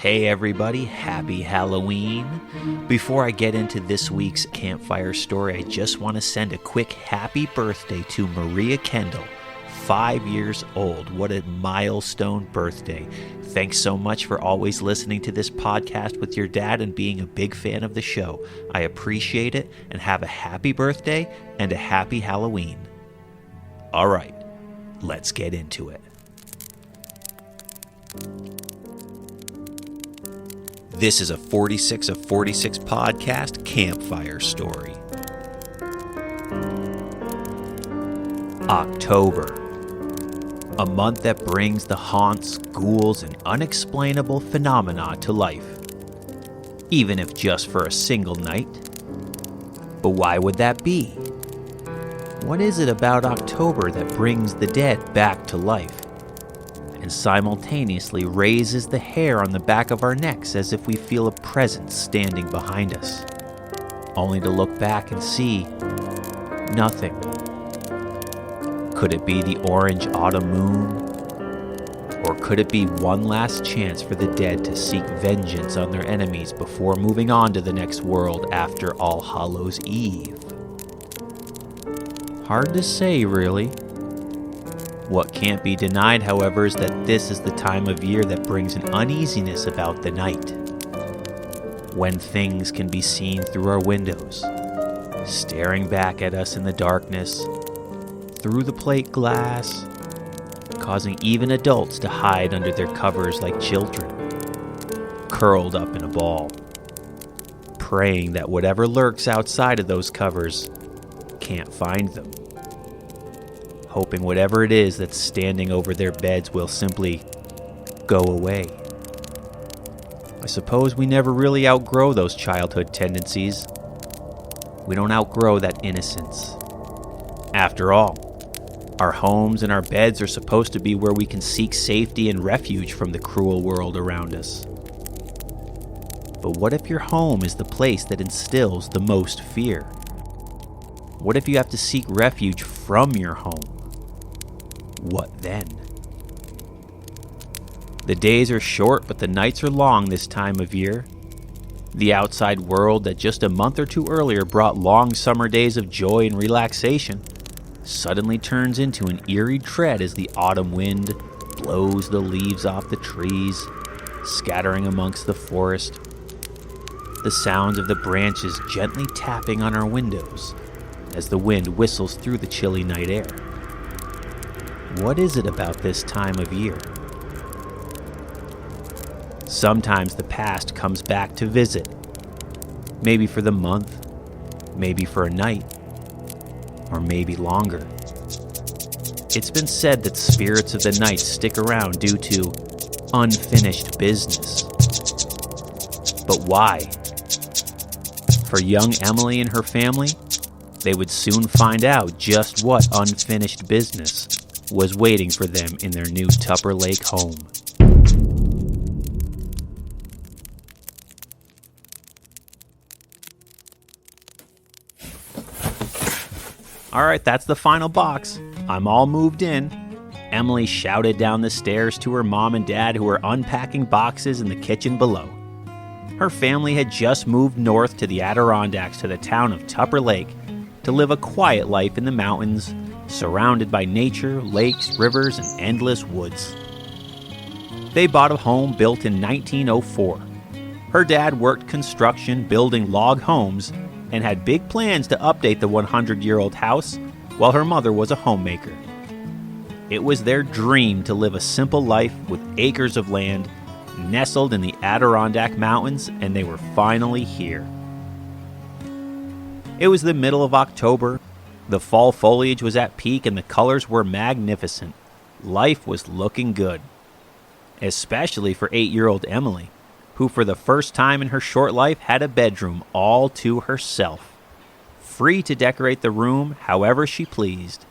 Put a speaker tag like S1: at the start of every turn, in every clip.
S1: Hey everybody, happy Halloween. Before I get into this week's campfire story, I just want to send a quick happy birthday to Maria Kendall, 5 years old. What a milestone birthday. Thanks so much for always listening to this podcast with your dad and being a big fan of the show. I appreciate it, and have a happy birthday and a happy Halloween. All right, let's get into it. This is a 46 of 46 podcast campfire story. October. A month that brings the haunts, ghouls, and unexplainable phenomena to life. Even if just for a single night. But why would that be? What is it about October that brings the dead back to life? And simultaneously raises the hair on the back of our necks as if we feel a presence standing behind us, only to look back and see nothing. Could it be the orange autumn moon? Or could it be one last chance for the dead to seek vengeance on their enemies before moving on to the next world after All Hallows Eve? Hard to say, really. What can't be denied, however, is that this is the time of year that brings an uneasiness about the night. When things can be seen through our windows, staring back at us in the darkness, through the plate glass, causing even adults to hide under their covers like children, curled up in a ball, praying that whatever lurks outside of those covers can't find them. Hoping whatever it is that's standing over their beds will simply go away. I suppose we never really outgrow those childhood tendencies. We don't outgrow that innocence. After all, our homes and our beds are supposed to be where we can seek safety and refuge from the cruel world around us. But what if your home is the place that instills the most fear? What if you have to seek refuge from your home? What then? The days are short, but the nights are long this time of year. The outside world that just a month or two earlier brought long summer days of joy and relaxation suddenly turns into an eerie dread as the autumn wind blows the leaves off the trees, scattering amongst the forest. The sounds of the branches gently tapping on our windows as the wind whistles through the chilly night air. What is it about this time of year? Sometimes the past comes back to visit. Maybe for the month, maybe for a night, or maybe longer. It's been said that spirits of the night stick around due to unfinished business. But why? For young Emily and her family, they would soon find out just what unfinished business was waiting for them in their new Tupper Lake home. Alright, that's the final box. I'm all moved in. Emily shouted down the stairs to her mom and dad, who were unpacking boxes in the kitchen below. Her family had just moved north to the Adirondacks to the town of Tupper Lake to live a quiet life in the mountains, surrounded by nature, lakes, rivers, and endless woods. They bought a home built in 1904. Her dad worked construction, building log homes, and had big plans to update the 100-year-old house, while her mother was a homemaker. It was their dream to live a simple life with acres of land nestled in the Adirondack Mountains, and they were finally here. It was the middle of October. The fall foliage was at peak and the colors were magnificent. Life was looking good. Especially for 8-year-old Emily, who for the first time in her short life had a bedroom all to herself, free to decorate the room however she pleased.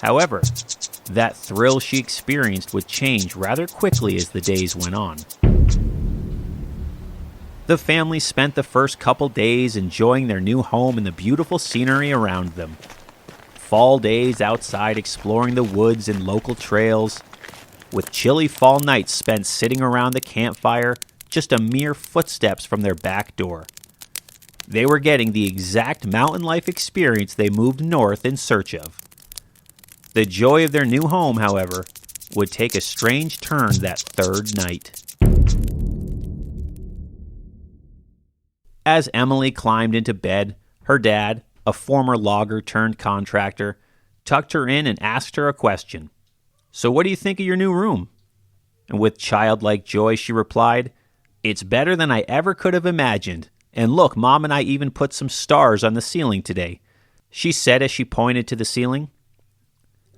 S1: However, that thrill she experienced would change rather quickly as the days went on. The family spent the first couple days enjoying their new home and the beautiful scenery around them. Fall days outside exploring the woods and local trails, with chilly fall nights spent sitting around the campfire, just a mere footsteps from their back door. They were getting the exact mountain life experience they moved north in search of. The joy of their new home, however, would take a strange turn that third night. As Emily climbed into bed, her dad, a former logger turned contractor, tucked her in and asked her a question. "So what do you think of your new room?" And with childlike joy, she replied, "It's better than I ever could have imagined. And look, Mom and I even put some stars on the ceiling today," she said as she pointed to the ceiling.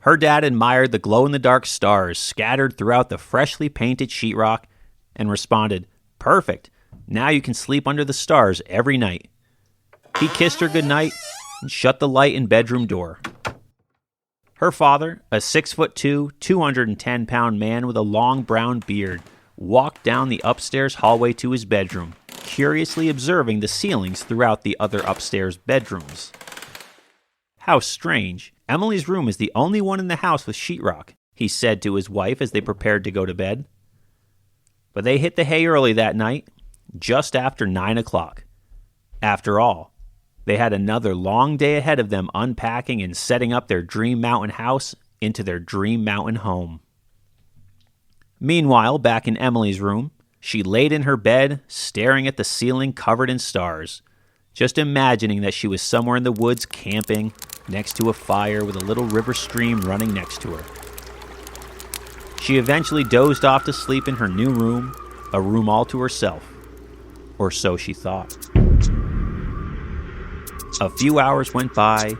S1: Her dad admired the glow-in-the-dark stars scattered throughout the freshly painted sheetrock and responded, "Perfect. Now you can sleep under the stars every night." He kissed her goodnight and shut the light and bedroom door. Her father, a 6'2", 210-pound man with a long brown beard, walked down the upstairs hallway to his bedroom, curiously observing the ceilings throughout the other upstairs bedrooms. "How strange. Emily's room is the only one in the house with sheetrock," he said to his wife as they prepared to go to bed. But they hit the hay early that night, just after 9 o'clock. After all, they had another long day ahead of them unpacking and setting up their dream mountain house into their dream mountain home. Meanwhile, back in Emily's room, she laid in her bed, staring at the ceiling covered in stars, just imagining that she was somewhere in the woods camping, next to a fire with a little river stream running next to her. She eventually dozed off to sleep in her new room, a room all to herself. Or so she thought. A few hours went by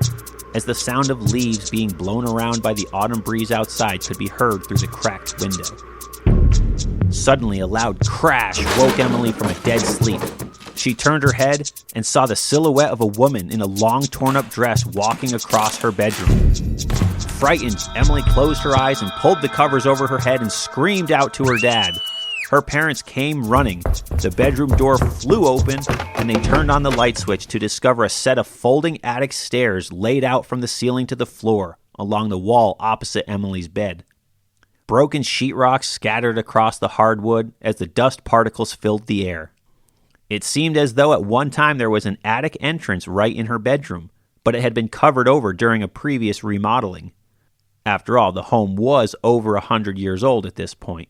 S1: as the sound of leaves being blown around by the autumn breeze outside could be heard through the cracked window. Suddenly, a loud crash woke Emily from a dead sleep. She turned her head and saw the silhouette of a woman in a long torn-up dress walking across her bedroom. Frightened, Emily closed her eyes and pulled the covers over her head and screamed out to her dad. Her parents came running. The bedroom door flew open, and they turned on the light switch to discover a set of folding attic stairs laid out from the ceiling to the floor along the wall opposite Emily's bed. Broken sheetrock scattered across the hardwood as the dust particles filled the air. It seemed as though at one time there was an attic entrance right in her bedroom, but it had been covered over during a previous remodeling. After all, the home was over 100 years old at this point.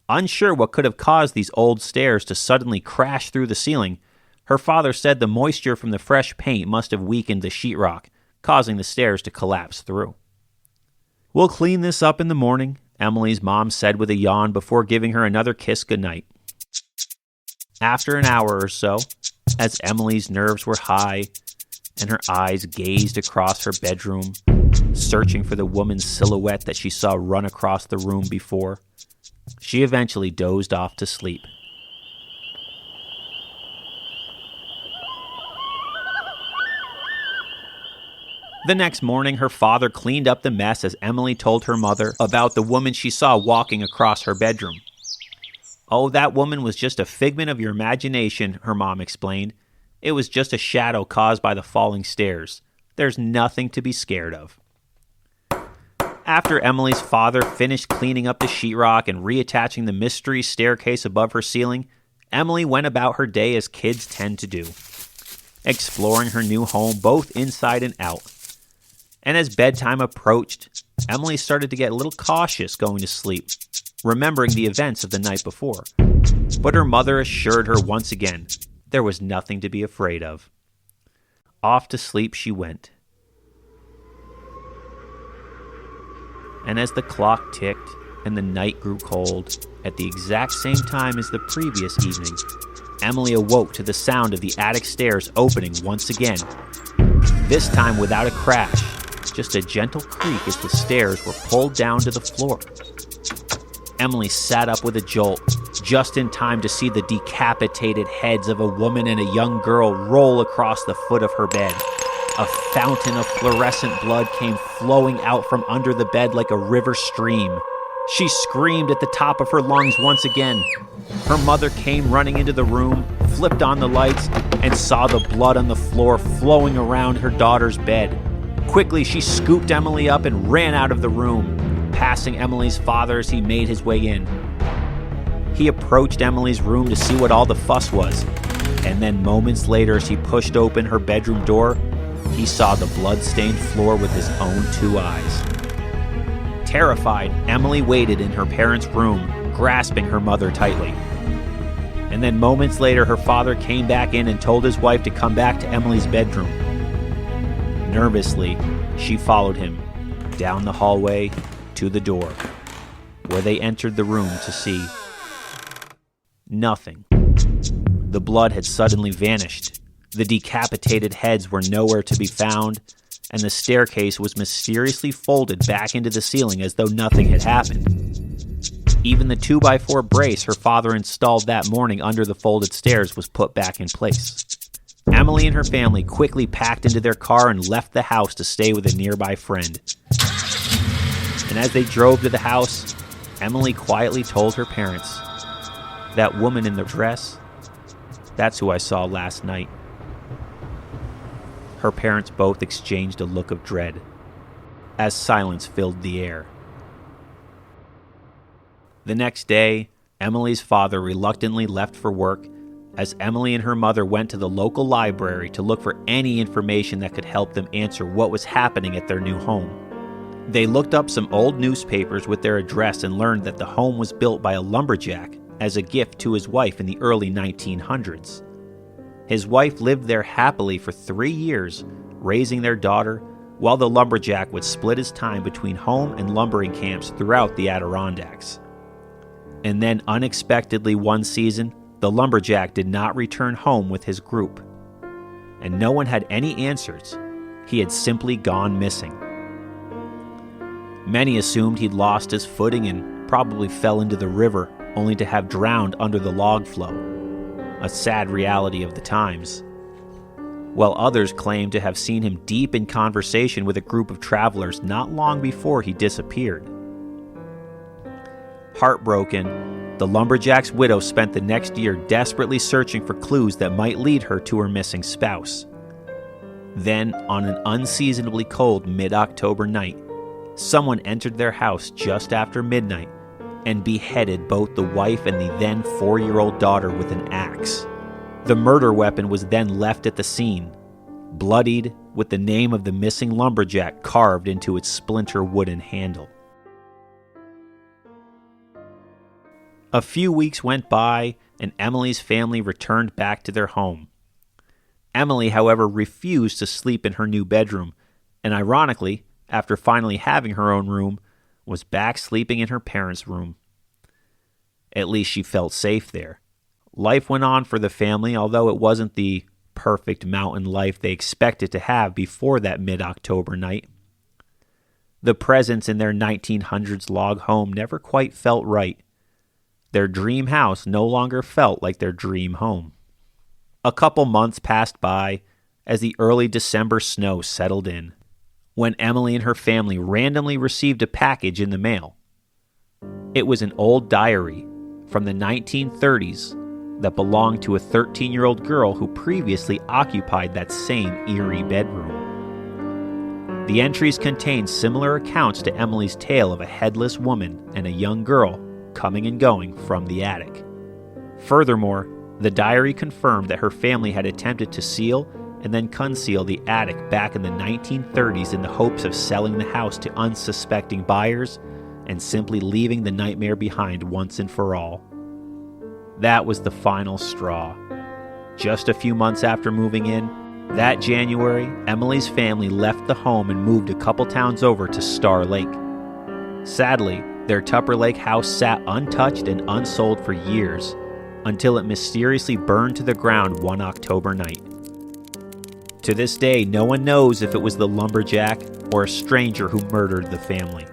S1: Unsure what could have caused these old stairs to suddenly crash through the ceiling, her father said the moisture from the fresh paint must have weakened the sheetrock, causing the stairs to collapse through. "We'll clean this up in the morning," Emily's mom said with a yawn before giving her another kiss goodnight. After an hour or so, as Emily's nerves were high and her eyes gazed across her bedroom, searching for the woman's silhouette that she saw run across the room before, she eventually dozed off to sleep. The next morning, her father cleaned up the mess as Emily told her mother about the woman she saw walking across her bedroom. "Oh, that woman was just a figment of your imagination," her mom explained. "It was just a shadow caused by the falling stairs. There's nothing to be scared of." After Emily's father finished cleaning up the sheetrock and reattaching the mystery staircase above her ceiling, Emily went about her day as kids tend to do, exploring her new home both inside and out. And as bedtime approached, Emily started to get a little cautious going to sleep, remembering the events of the night before. But her mother assured her once again there was nothing to be afraid of. Off to sleep she went. And as the clock ticked and the night grew cold, at the exact same time as the previous evening, Emily awoke to the sound of the attic stairs opening once again. This time without a crash, just a gentle creak as the stairs were pulled down to the floor. Emily sat up with a jolt, just in time to see the decapitated heads of a woman and a young girl roll across the foot of her bed. A fountain of fluorescent blood came flowing out from under the bed like a river stream. She screamed at the top of her lungs once again. Her mother came running into the room, flipped on the lights, and saw the blood on the floor flowing around her daughter's bed. Quickly, she scooped Emily up and ran out of the room, passing Emily's father as he made his way in. He approached Emily's room to see what all the fuss was, and then moments later, as he pushed open her bedroom door, he saw the blood-stained floor with his own 2 eyes. Terrified, Emily waited in her parents' room, grasping her mother tightly. And then moments later, her father came back in and told his wife to come back to Emily's bedroom. Nervously, she followed him down the hallway to the door, where they entered the room to see nothing. The blood had suddenly vanished. The decapitated heads were nowhere to be found, and the staircase was mysteriously folded back into the ceiling as though nothing had happened. Even the 2x4 brace her father installed that morning under the folded stairs was put back in place. Emily and her family quickly packed into their car and left the house to stay with a nearby friend. And as they drove to the house, Emily quietly told her parents, "That woman in the dress, that's who I saw last night." Her parents both exchanged a look of dread as silence filled the air. The next day, Emily's father reluctantly left for work as Emily and her mother went to the local library to look for any information that could help them answer what was happening at their new home. They looked up some old newspapers with their address and learned that the home was built by a lumberjack as a gift to his wife in the early 1900s. His wife lived there happily for 3 years, raising their daughter, while the lumberjack would split his time between home and lumbering camps throughout the Adirondacks. And then unexpectedly one season, the lumberjack did not return home with his group. And no one had any answers. He had simply gone missing. Many assumed he'd lost his footing and probably fell into the river, only to have drowned under the log flow. A sad reality of the times. While others claimed to have seen him deep in conversation with a group of travelers not long before he disappeared. Heartbroken, the lumberjack's widow spent the next year desperately searching for clues that might lead her to her missing spouse. Then, on an unseasonably cold mid-October night, someone entered their house just after midnight and beheaded both the wife and the then 4-year-old daughter with an axe. The murder weapon was then left at the scene, bloodied with the name of the missing lumberjack carved into its splinter wooden handle. A few weeks went by, and Emily's family returned back to their home. Emily, however, refused to sleep in her new bedroom, and ironically, after finally having her own room, was back sleeping in her parents' room. At least she felt safe there. Life went on for the family, although it wasn't the perfect mountain life they expected to have before that mid-October night. The presence in their 1900s log home never quite felt right. Their dream house no longer felt like their dream home. A couple months passed by as the early December snow settled in, when Emily and her family randomly received a package in the mail. It was an old diary from the 1930s that belonged to a 13-year-old girl who previously occupied that same eerie bedroom. The entries contained similar accounts to Emily's tale of a headless woman and a young girl coming and going from the attic. Furthermore, the diary confirmed that her family had attempted to seal and then conceal the attic back in the 1930s in the hopes of selling the house to unsuspecting buyers and simply leaving the nightmare behind once and for all. That was the final straw. Just a few months after moving in, that January, Emily's family left the home and moved a couple towns over to Star Lake. Sadly, their Tupper Lake house sat untouched and unsold for years, until it mysteriously burned to the ground one October night. To this day, no one knows if it was the lumberjack or a stranger who murdered the family.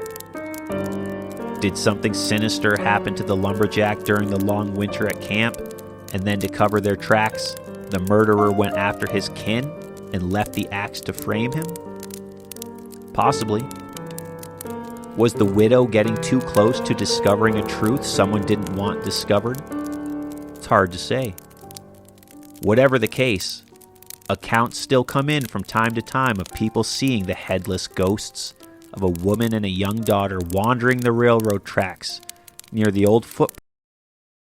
S1: Did something sinister happen to the lumberjack during the long winter at camp, and then to cover their tracks, the murderer went after his kin and left the axe to frame him? Possibly. Was the widow getting too close to discovering a truth someone didn't want discovered? It's hard to say. Whatever the case, accounts still come in from time to time of people seeing the headless ghosts of a woman and a young daughter wandering the railroad tracks near the old footbridge